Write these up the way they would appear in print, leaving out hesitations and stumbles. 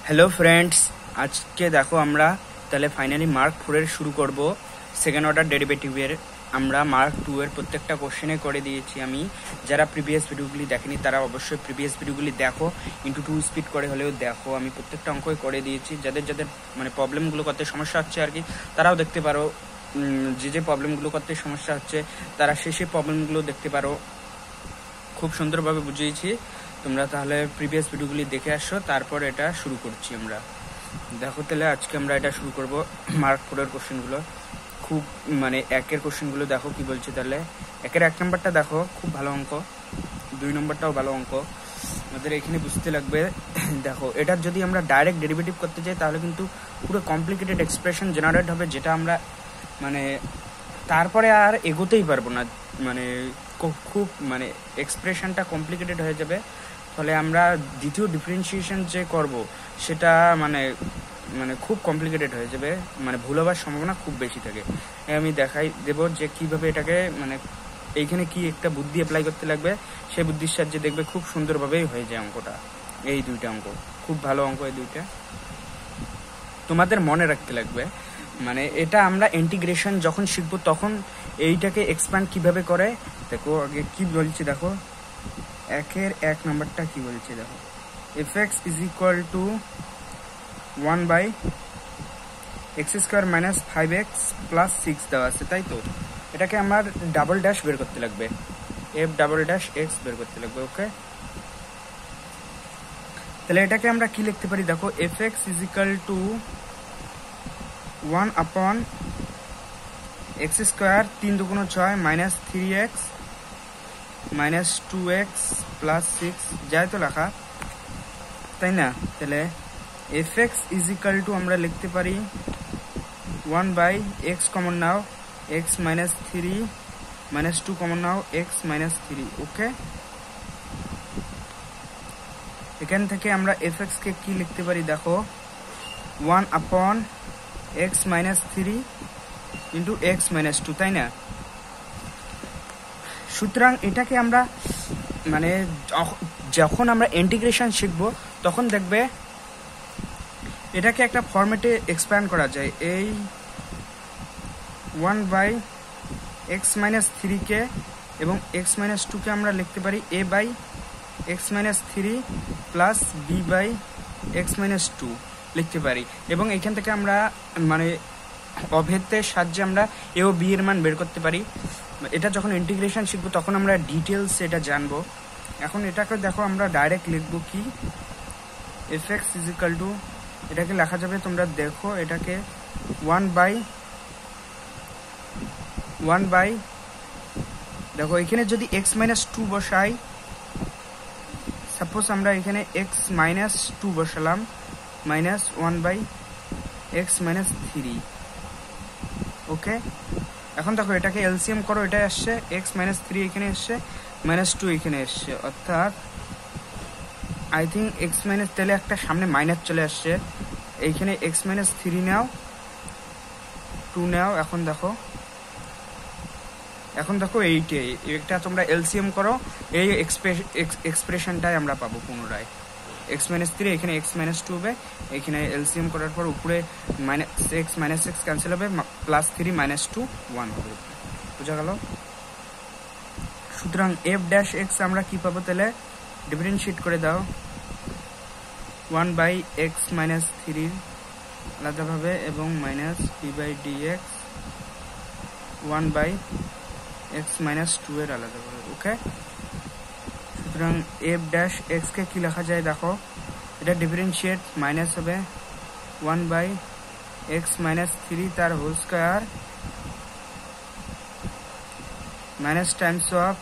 Hello friends, আজকে দেখো আমরা তাহলে ফাইনালি মার্ক 4 এর শুরু করব। সেকেন্ড অর্ডার ডেরিভেটিভের আমরা মার্ক 2 এর প্রত্যেকটা কোশ্চেনে করে দিয়েছি আমি। যারা প্রিভিয়াস ভিডিওগুলি দেখেনি তারা অবশ্যই প্রিভিয়াস ভিডিওগুলি দেখো, ইন্টু 2 স্পিড করে হলেও দেখো। আমি প্রত্যেকটা অঙ্কই করে দিয়েছি। যাদের যাদের মানে প্রবলেমগুলো করতে সমস্যা হচ্ছে আর কি, তারাও দেখতে পারো। যে প্রবলেমগুলো করতে সমস্যা হচ্ছে তারা সেই প্রবলেমগুলো দেখতে পারো। খুব সুন্দরভাবে বুঝিয়েছি, তোমরা তাহলে প্রিভিয়াস ভিডিওগুলি দেখে আসো। তারপর এটা শুরু করছি আমরা। দেখো তাহলে আজকে আমরা এটা শুরু করব মার্ক 4 এর কোশ্চেনগুলো। খুব মানে একের কোশ্চেনগুলো দেখো কি বলছে। তাহলে একের 1 নম্বরটা দেখো, খুব ভালো অঙ্ক। 2 নম্বরটাও ভালো অঙ্ক, আমাদের এখানে বুঝতে লাগবে। দেখো এটার যদি আমরা ডাইরেক্ট ডেরিভেটিভ করতে যাই তাহলে কিন্তু পুরো কমপ্লিকেটেড এক্সপ্রেশন জেনারেট হবে, যেটা আমরা মানে তারপরে আর এগোতেই পারবো না। মানে খুব মানে এক্সপ্রেশনটা কমপ্লিকেটেড হয়ে যাবে। ফলে আমরা দ্বিতীয় ডিফারেন্সিয়েশন যে করব সেটা মানে মানে খুব কমপ্লিকেটেড হয়ে যাবে, মানে ভুল হওয়ার সম্ভাবনা খুব বেশি থাকে। আমি দেখাই দেব যে কিভাবে এটাকে মানে এইখানে কি একটা বুদ্ধি অ্যাপ্লাই করতে লাগবে। সেই বুদ্ধির সাহায্যে দেখবে খুব সুন্দরভাবেই হয়ে যায় অঙ্কটা। এই দুইটা অঙ্ক খুব ভালো অঙ্ক, এই দুইটা তোমাদের মনে রাখতে লাগবে। মানে এটা আমরা ইন্টিগ্রেশন যখন শিখবো তখন এইটাকে এক্সপ্যান্ড কিভাবে করে দেখো। আগে কি বলছি দেখো, একের 1 নম্বরটা কি বলছে দেখো, fx is equal to 1/x² minus 5x plus 6 দেওয়া আছে, তাই তো? এটাকে আমার ডাবল ড্যাশ বের করতে লাগবে, f ডাবল ড্যাশ x বের করতে লাগবে। ওকে, তাহলে এটাকে আমরা কি লিখতে পারি দেখো, fx is equal to 1/x², 3 দুগুণ 6 minus 3x minus 2x plus 6 যায় তো লেখা, তাই না? তাহলে fx ইজ ইকুয়াল টু আমরা লিখতে পারি 1/x কমন নাও, x মাইনাস 3 মাইনাস 2 কমন নাও, x মাইনাস 3। ওকে, এখান থেকে আমরা fx কে কি লিখতে পারি দেখো, 1/x minus 3 into x minus 2, তাই না? সুতরাং এটাকে আমরা মানে যখন আমরা ইন্টিগ্রেশন শিখবো তখন দেখবে এটাকে একটা ফরম্যাটে এক্সপ্যান্ড করা যায়। এই 1/x মাইনাস 3 কে এবং x মাইনাস 2 কে আমরা লিখতে পারি a/x minus 3 plus b/x minus 2 লিখতে পারি। এবং এখান থেকে আমরা মানে অভেদের সাহায্যে আমরা এ ও বি এর মান বের করতে পারি। এটা যখন ইন্টিগ্রেশন শিখবো তখন আমরা ডিটেলস এটা জানবো। এখন এটাকে দেখো আমরা ডাইরেক্ট লিখবো কি, fx ইজ ইকুয়াল টু, এটাকে লেখা যাবে, তোমরা দেখো এটাকে 1/, দেখো এখানে যদি x মাইনাস 2 বসাই, সাপোজ আমরা এখানে x মাইনাস 2 বসালাম, মাইনাস 1/x মাইনাস 3। ওকে, এখন দেখো এটাকে এলসিএম করো, এটা আসছে x মাইনাস 3 এখানে আসছে, মাইনাস 2 এখানে আসছে, অর্থাৎ আই থিঙ্ক x মাইনাস, তাহলে একটা সামনে মাইনাস চলে আসছে। এইখানে x মাইনাস 3 নাও, 2 নাও। এখন দেখো এইটা তোমরা এলসিএম করো, এই এক্সপ্রেশনটাই আমরা পাবো পুনরায়। x মাইনাস 3 এখানে x মাইনাস 2 হবে, এখানে এলসিএম করার পর উপরে x মাইনাস 6 ক্যান্সেল হবে, প্লাস 3 মাইনাস 2 1 হবে। বুঝা গেল? সুতরাং f ড্যাশ x আমরা কি পাবো, তাহলে ডিফারেন্সিয়েট করে দাও 1/x মাইনাস 3 আলাদাভাবে এবং মাইনাস b/dx 1/x মাইনাস 2 এর আলাদাভাবে। ওকে, সুতরাং f ড্যাশ x কে কি লেখা যায় দেখো, এটা ডিফারেন্সিয়েট মাইনাস হবে 1/x মাইনাস 3 তার whole square minus times of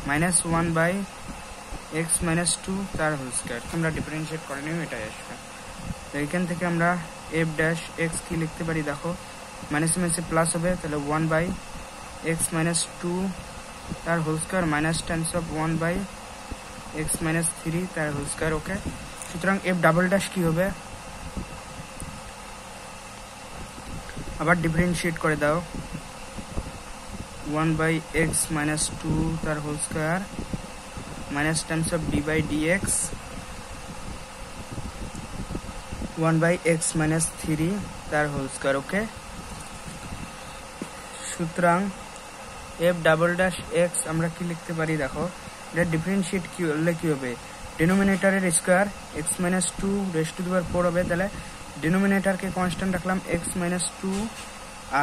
minus 1/x minus 2 তার হোল স্কয়ার। তোমরা ডিফারেন্সিয়েট করে নিও, এটাই আসবে। তো এখান থেকে আমরা f ড্যাশ x কি লিখতে পারি দেখো, মাইনাস মাইনাসে প্লাস হবে, তাহলে 1/x মাইনাস 2 তার whole square minus times of 1/x minus 3 তার হোল স্কয়ার। ওকে, সুতরাং f ডাবল ড্যাশ কি হবে, আবার ডিফারেন্সিয়েট করে দাও 1/x মাইনাস 2 তার whole square minus times of d/dx 1/x-3 তার হোল স্কয়ার। ওকে, সুতরাং f'(x) আমরা কি লিখতে পারি দেখো, এটা ডিফারেন্সিয়েট কি হলে কি হবে, ডিনোমিনেটরের স্কয়ার x-2 হবে, তাহলে ডিনোমিনেটরকে কনস্ট্যান্ট রাখলাম x-2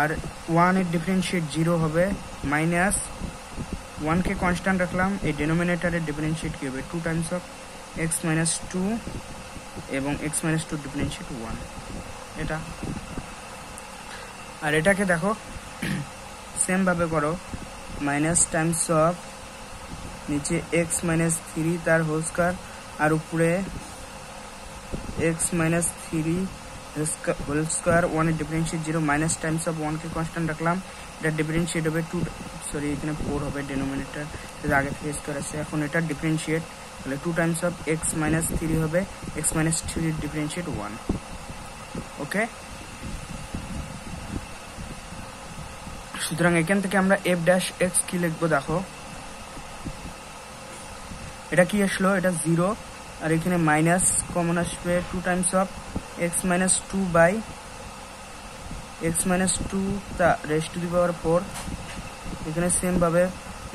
আর 1 এর ডিফারেন্সিয়েট 0 হবে, মাইনাস 1 কে কনস্ট্যান্ট রাখলাম, এই ডিনোমিনেটরের ডিফারেন্সিয়েট কি হবে 2 টাইমস অফ x-2 এবং x-2 ডিফারেন্সিয়েট 1 এটা। আর এটাকে দেখো সেম ভাবে করো, মাইনাস টাইমস অফ নিচে x-3 তার হোল স্কয়ার আর উপরে x-3 হোল স্কয়ার, 1 এর differentiate 0 minus times of 1 K constant রাখলাম, এটা ডিফারেন্সিয়েট হবে 2, সরি এখানে 4 হবে, ডিনোমিনেটর আগে থেকে স্কয়ার আছে, এখন এটা ডিফারেন্সিয়েট তাহলে 2 টাইমস অফ x-3 হবে, x-3 এর ডিফারেন্সিয়েট 1। ওকে, সুতরাং এখান থেকে আমরা f'(x) কি লিখবো দেখো, এটা কি আসলো, এটা 0 আর এখানে মাইনাস কমন আসবে 2 Times of x-2 by x-2 তা রেজ টু দি পাওয়ার 4, এখানে সেম ভাবে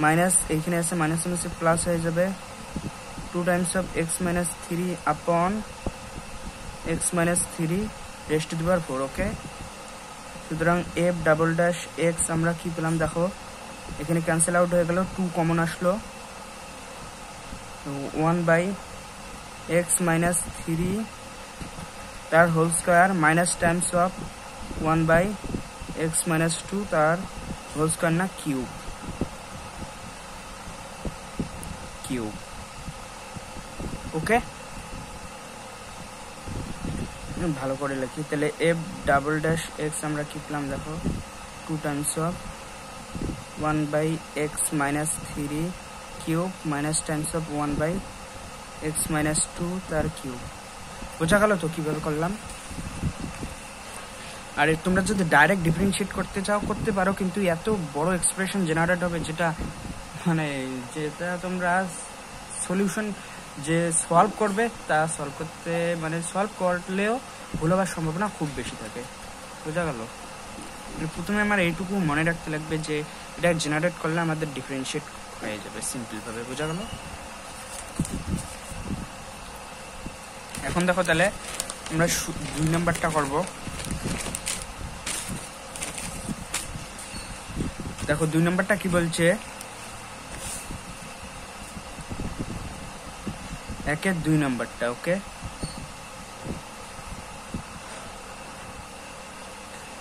মাইনাস এখানে আছে মাইনাস মাইনাস প্লাস হয়ে যাবে 2 টাইমস অফ x-3 আপন x-3 রেজ টু দি পাওয়ার 4। ওকে, সুতরাং f'(x) আমরা কি পেলাম দেখো, এখানে ক্যান্সেল আউট হয়ে গেল, 2 কমন আসলো, 1/x-3 তার whole square minus times of 1/x-2 তার হোল স্কয়ার না কিউব। ওকে, ভালো করে লিখি, তাহলে f'(x) আমরা কি পেলাম দেখো, 2 Times of 1/x-3 cube minus times of 1/x-2 তার কিউব। বোঝা গেল তো কিভাবে করলাম? আর তোমরা যদি ডাইরেক্ট ডিফারেন্সিয়েট করতে চাও করতে পারো, কিন্তু এত বড় এক্সপ্রেশন জেনারেট হবে যেটা তোমরা সলিউশন যে সলভ করবে তা সলভ করলেও ভুল হওয়ার সম্ভাবনা খুব বেশি থাকে। বোঝা গেল? প্রথমে আমার এইটুকু মনে রাখতে লাগবে যে এটা জেনারেট করলে আমাদের ডিফারেন্সিয়েট হয়ে যাবে সিম্পল ভাবে। বোঝা গেল? এখন দেখো তাহলে আমরা 2 নাম্বারটা করব। দেখো 2 নাম্বারটা কি বলছে, 1-এর 2 নাম্বারটা। ওকে,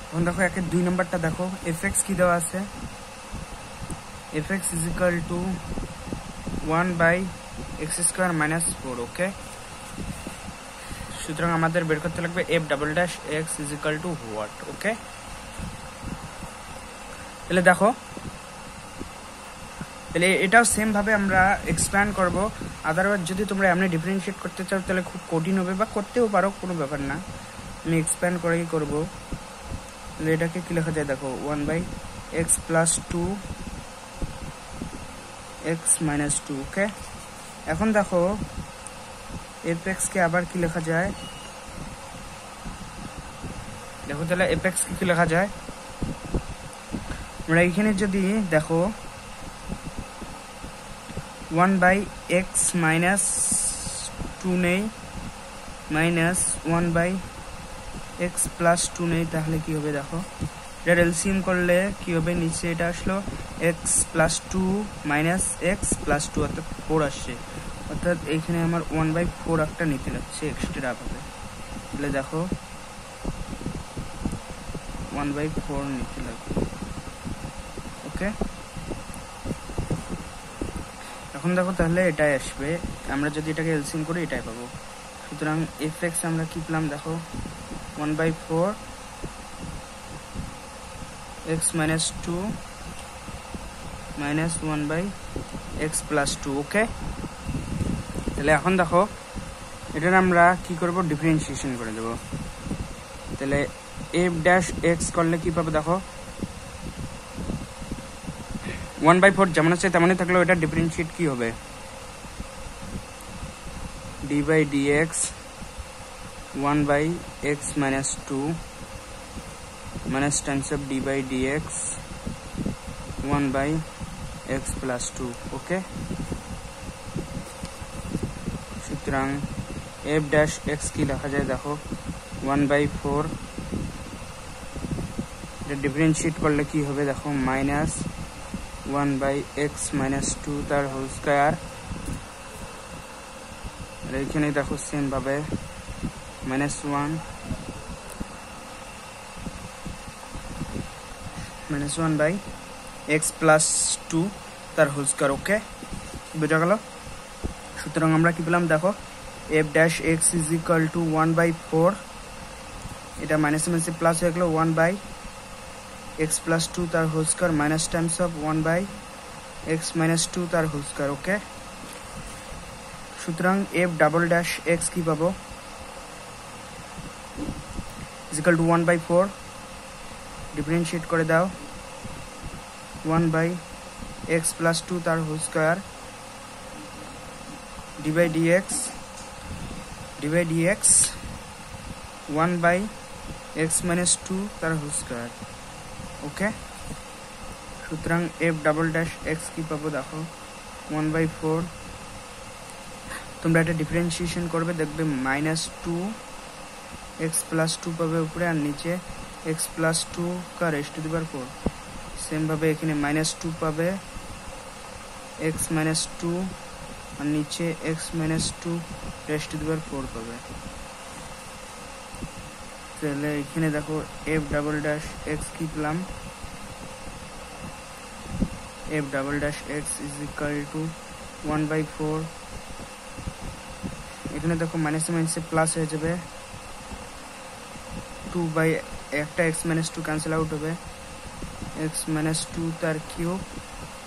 এখন দেখো 1-এর 2 নাম্বারটা দেখো, fx কি দেওয়া আছে, fx is equal to 1/x² - 4। ওকে, সুতরাং আমাদের বের করতে লাগবে f'(x) is equal to what? ওকে, তাহলে দেখো তাহলে এটাও সেম ভাবে আমরা এক্সপ্যান্ড করব। আদারওয়াইজ যদি তোমরা এমনি ডিফারেন্সিয়েট করতে চাও তাহলে খুব কঠিন হবে, বা করতেও পারো, কোনো ব্যাপার না। আমি এক্সপ্যান্ড করেই করব। তাহলে এটাকে কি লেখা যায় দেখো, 1/x + 2x - 2। ওকে, এখন দেখো fx কে আবার কি লেখা যায়, দেখো তাহলে fx কে কি লেখা যায়, আমরা এখানে যদি দেখো 1/x - 2 নেই মাইনাস 1/x + 2 নেই, তাহলে কি হবে দেখো, এটা এলসিএম করলে কি হবে, নিচে এটা আসলো x + 2 - x + 2 অর্থাৎ 4 আসছে, অর্থাৎ এইখানে আমার 1/4 একটা নিতে লাগছে এক্সট্রা ভাবে। তাহলে দেখো 1/4 নিতে লাগবে। ওকে, এখন দেখো তাহলে এটাই আসবে, আমরা যদি এটাকে এলসিএম করি এটাই পাবো। সুতরাং fx আমরা কি পেলাম দেখো, 1/4 x - 2 - 1/x + 2। ওকে, তাহলে এখন দেখো এটার আমরা কি করব, ডিফারেন্সিয়েশন করে দেব। তাহলে f'(x) করলে কি পাবো দেখো, 1/4 যেমন আছে তেমনই থাকলেও এটা ডিফারেন্সিয়েট কি হবে, d/dx 1 by x minus 2 minus times of d by dx 1 by x plus 2. ওকে, সুতরাং f dash x কি লেখা যায় দেখো 1 by 4, এটা ডিফারেন্সিয়েট করলে কি হবে দেখো মাইনাস 1 by x minus 2 তার হোল স্কয়ার, আর এখানে দেখো সেম ভাবে minus 1 by x plus 2 তার হোল স্কয়ার। ওকে, বুঝা গেল? সুতরাং আমরা কি পেলাম দেখো f dash x is equal to 1 by 4, এটা মাইনাস মাইনাসে প্লাস হয়ে গেল 1 by x plus 2 তার whole square minus times of 1 by x minus 2 তার হোল স্কয়ার। ওকে, সুতরাং f ডাবল ড্যাশ x কি পাবো is equal to 1 by 4, differentiate করে দাও 1 by x plus 2 তার whole square d by dx 1 by x minus 2 তার whole square. ওকে, সুতরাং f double dash x কি পাবো দেখো 1 by 4, তোমরা এটা ডিফারেন্সিয়েশন করবে দেখবে মাইনাস 2 x plus 2 পাবে উপরে, আর নিচে x plus 2 का raised to the power 4, same भावे এখানে माइनस 2 পাবে x minus 2 আর নিচে x minus 2 raised to the power 4 পাবে। তাহলে এখানে দেখো f ডাবল ড্যাশ x কি পেলাম f double dash x is equal to 1 by 4, এখানে দেখো মাইনাস মাইনাসে প্লাস হয়ে যাবে 2 by একটা x minus 2 ক্যান্সেল আউট হবে x minus 2 তার কিউব,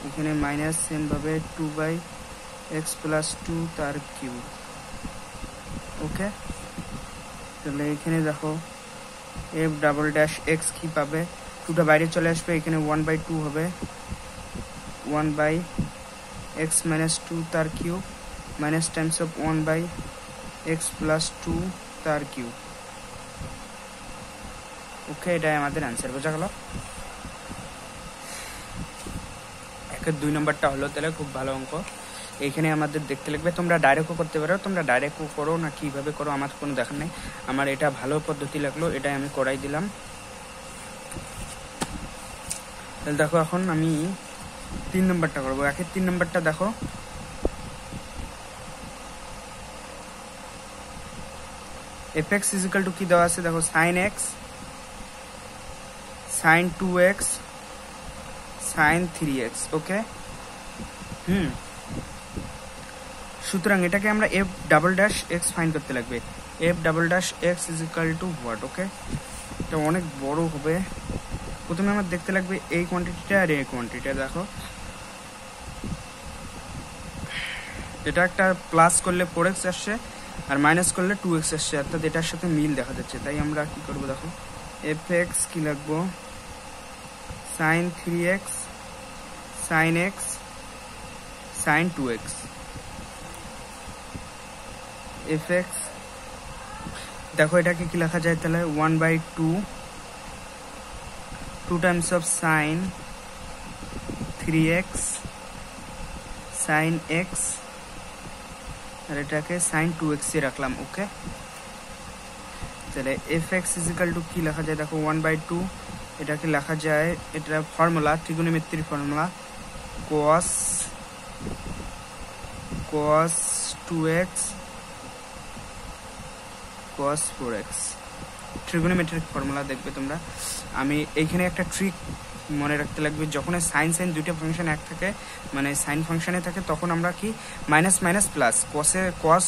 এখানে মাইনাস সেম ভাবে 2 by x plus 2 তার কিউব। ওকে, তাহলে এখানে দেখো f ডাবল ড্যাশ x কি পাবে 2টা বাইরে চলে আসবে, এখানে 1 by 2 হবে 1 by x minus 2 তার cube minus times of 1 by x plus 2 তার কিউব। ওকে, এটাই আমাদের অ্যান্সার, বোঝা গেল? একের 2 নম্বরটা হলো তাহলে খুব ভালো অঙ্ক। এইখানে আমাদের দেখতে লাগবে, তোমরা ডাইরেক্টও করতে পারো, তোমরা ডাইরেক্টও করো না কিভাবে করো আমার কোনো দেখার নেই, আমার এটা ভালো পদ্ধতি লাগলো, এটাই আমি করাই দিলাম। তাহলে দেখো এখন আমি 3 নম্বরটা করবো। একের 3 নম্বরটা দেখো fx is equal to কি দেওয়া আছে দেখো sin x sin 2x sin 3x। ওকে, সুতরাং এটাকে আমরা f double dash x find করতে লাগবে। f double dash x is equal to what? ওকে, এটা অনেক বড় হবে। প্রথমে আমার দেখতে লাগবে এই কোয়ান্টিটিটা আর এই কোয়ান্টিটিটা। দেখো এটা একটা প্লাস করলে 4x আসছে আর মাইনাস করলে 2x আসছে, অর্থাৎ এটার সাথে মিল দেখা যাচ্ছে। তাই আমরা কি করব দেখো fx কি লিখবো sin 3x sin x sin 2x fx। দেখো এটাকে কি লেখা যায় তাহলে 1 by 2 times of sin 3x sin x, আর এটাকে sin 2x এ রাখলাম। ওকে, তাহলে fx is equal to কি লেখা যায় দেখো 1 by 2, এটাকে লেখা যায়, এটা ফর্মুলা ত্রিকোণমিতির formula cos 2x cos 4x, trigonometric formula দেখবে তোমরা। আমি এইখানে একটা ট্রিক মনে রাখতে লাগবে, যখন সাইন সাইন দুইটা ফাংশন এক থাকে মানে সাইন ফাংশনে থাকে তখন আমরা কি মাইনাস মাইনাস প্লাস কসে কস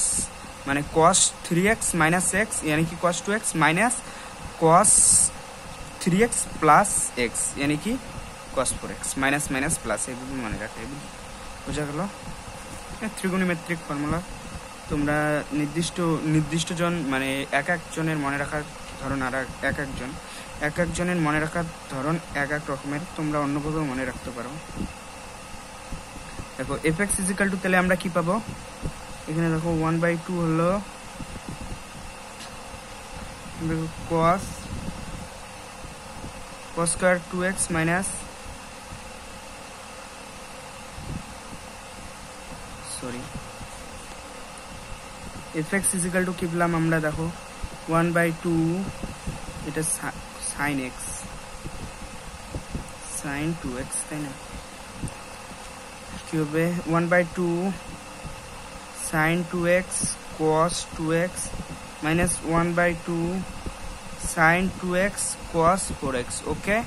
মানে cos 3x minus x यानी कि cos 2x minus cos 3x plus x यानी कि cos 4x minus minus plus এইভাবে মনে রাখতে হবে। বুঝা গেল? ত্রিকোণমিতিক ফর্মুলা তোমরা নির্দিষ্ট জন মানে এক একজনের মনে রাখার ধরন আর এক একজনের মনে রাখার ধরন এক এক রকমের, তোমরা অন্যভাবে মনে রাখতে পারো। দেখো fx is equal to তাহলে আমরা কি পাবো এখানে দেখো 1 by 2 হলো cos square 2x minus fx is equal to কি পেলাম আমরা দেখো 1/2 এটা sin x sin 2x তাই না কি হবে 1/2 sin 2x cos 2x minus 1/2 sin 2x cos 4x ওকে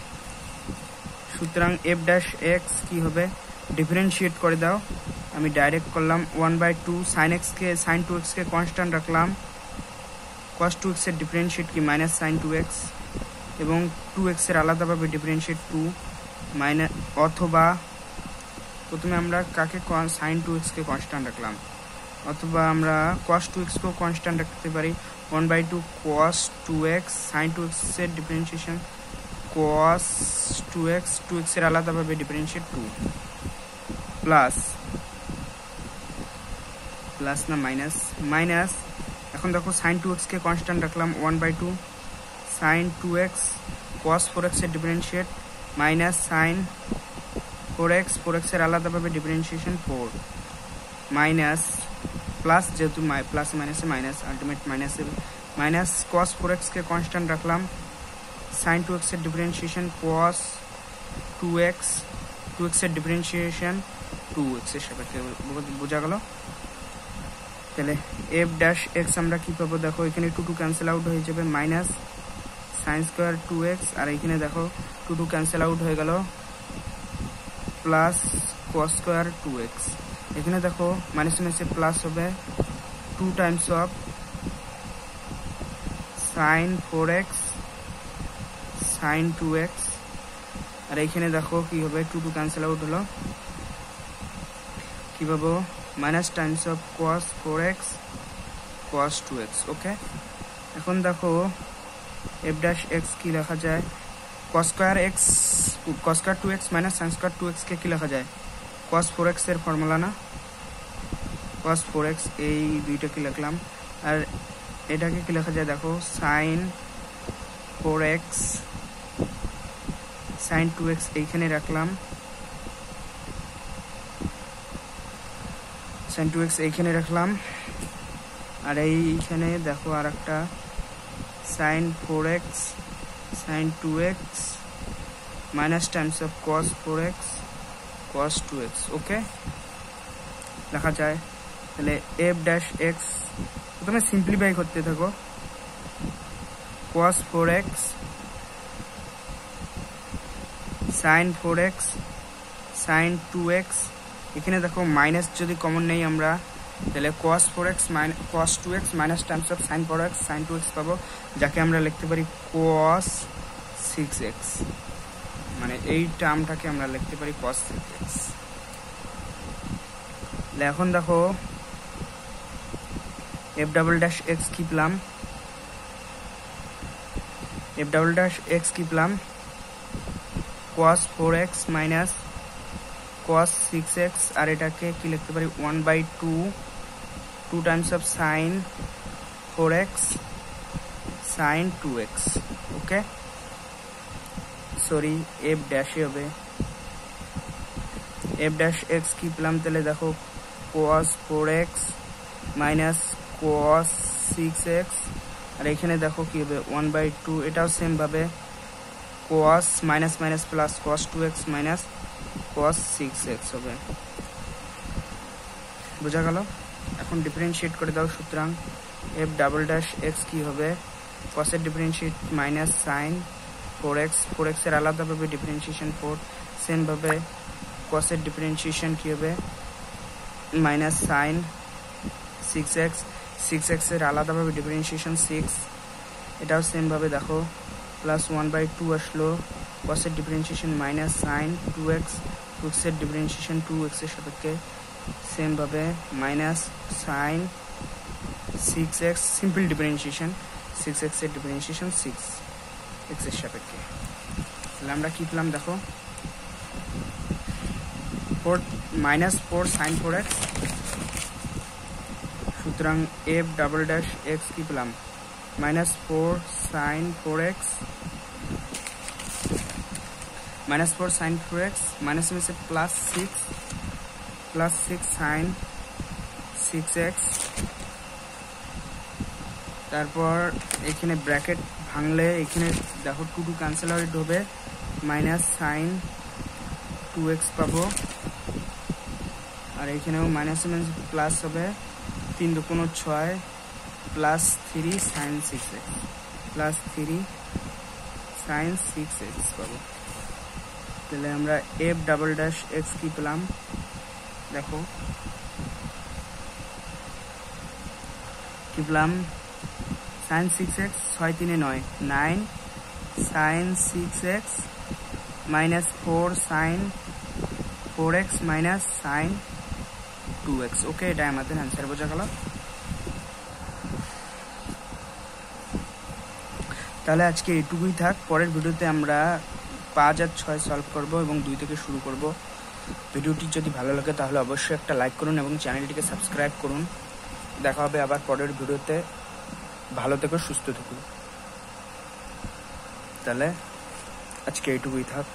সুতরাং f dash x কি হবে ডিফারেন্সিয়েট করে দাও আমি ডাইরেক্ট করলাম 1/2 sin x কে sin 2x কে কনস্ট্যান্ট রাখলাম cos 2x এর ডিফারেন্সিয়েট কি মাইনাস sin 2x এবং 2x এর আলাদাভাবে ডিফারেন্সিয়েট 2 মাইনাস অথবা প্রথমে আমরা কাকে sin 2x কে কনস্ট্যান্ট রাখলাম অথবা আমরা cos 2x কেও কনস্ট্যান্ট রাখতে পারি 1/2 cos 2x sin 2x এর ডিফারেন্সিয়েশন cos 2x এর আলাদাভাবে ডিফারেন্সিয়েট 2 প্লাস না মাইনাস এখন দেখো sin 2x কে কনস্ট্যান্ট রাখলাম 1/2 sin 2x cos 4x এর ডিফারেন্সিয়েট মাইনাস sin 4x এর আলাদাভাবে ডিফারেন্সিয়েশন 4 মাইনাস প্লাস যেহেতু প্লাস মাইনাসে minus ultimate minus cos 4x কে কনস্ট্যান্ট রাখলাম sin 2x এর ডিফারেন্সিয়েশন cos 2x এর ডিফারেন্সিয়েশন 2x এর সাপেক্ষে বোঝা গেল তাহলে f dash x আমরা কি পাবো দেখো এখানে 2 ক্যান্সেল আউট হয়ে যাবে মাইনাস sin স্কয়ার 2x আর এখানে দেখো 2 ক্যান্সেল আউট হয়ে গেল প্লাস cos স্কয়ার 2x এখানে দেখো মাইনাস মাইনাসে প্লাস হবে 2 Times of sin 4x sin 2x আর এখানে দেখো কি হবে 2 ক্যান্সেল আউট হলো কি পাবো minus times of cos 4x cos 2x ওকে এখন দেখো f dash x কি লেখা যায় cos square 2x minus sin square 2x কে কি লেখা যায় cos 4x এর ফর্মুলা না cos 4x এই দুইটা কি লিখলাম আর এটাকে কি লেখা যায় দেখো sin 4x sin 2x এইখানে রাখলাম sin 2x এইখানে রাখলাম আর এইখানে দেখো আরেকটা sin 4x sin 2x minus times of cos 4x cos 2x ওকে লেখা যায় তাহলে f dash x প্রথমে সিম্পলিফাই করতে থাকো cos 4x sin 4x sin 2x এখানে দেখো মাইনাস যদি কমন নেই আমরা তাহলে cos 4x cos 2x minus times of sin 4x sin 2x পাবো যাকে আমরা লিখতে পারি cos 6x মানে এই টার্মটাকে আমরা লিখতে পারি cos 6x এখন দেখো f double dash x কি পেলাম f double dash x কি পেলাম cos 4x minus cos 6x আর এটাকে কি লিখতে পারি 1/2 times of sin 4x sin 2x okay sorry f dash হবে f dash x কি পেলাম তাহলে দেখো cos 4x minus cos 6x আর এখানে দেখো কি হবে 1/2 এটাও সেম ভাবে cos minus minus plus cos 2x minus cos 6x হবে বুঝা গেল এখন ডিফারেন্সিয়েট করে দাও সুতরাং f double dash x কি হবে cos এর ডিফারেন্সিয়েট মাইনাস sin 4x এর আলাদাভাবে ডিফারেন্সিয়েশন 4 সেম ভাবে cos এর ডিফারেন্সিয়েশন কি হবে মাইনাস sin 6x এর আলাদাভাবে ডিফারেন্সিয়েশন 6 এটাও সেম ভাবে দেখো প্লাস 1/2 আসলো cos এর ডিফারেন্সিয়েশন মাইনাস sin 2x এর ডিফারেন্সিয়েশন 2x এর সাপেক্ষে সেম ভাবে minus sin 6x simple differentiation 6x এর ডিফারেন্সিয়েশন 6x এর সাপেক্ষে তাহলে আমরা কি পেলাম দেখো 4 sin 4x সুতরাং f double dash x কি পেলাম -4 sin 4x -4 sin 4x minus में से +6 sin 6x তারপর এখানে ব্র্যাকেট ভাঙলে এখানে দেখো 2 ক্যান্সেল আউট হবে মাইনাস sin 2x পাবো আর এখানেও মাইনাস প্লাস হবে 3 দুগুণ 6 plus 3 sin 6x plus 3 sin 6x পাবো তাহলে আমরা f ডাবল ড্যাশ x কি পেলাম দেখো কি পেলাম sin 6x 6 3 9 9 sin 6x minus 4 sin 4x minus sin 2x ওকে এটা আমাদের आंसर বোঝা গেল তাহলে আজকে এইটুকুই থাক পরের ভিডিওতে আমরা 5 আর 6 সলভ করব এবং 2 থেকে শুরু করব ভিডিওটি যদি ভালো লাগে তাহলে অবশ্যই একটা লাইক করুন এবং চ্যানেলটিকে সাবস্ক্রাইব করুন দেখা হবে আবার পরের ভিডিওতে ভালো থেকো সুস্থ থেকো তাহলে আজকে এইটুকুই থাক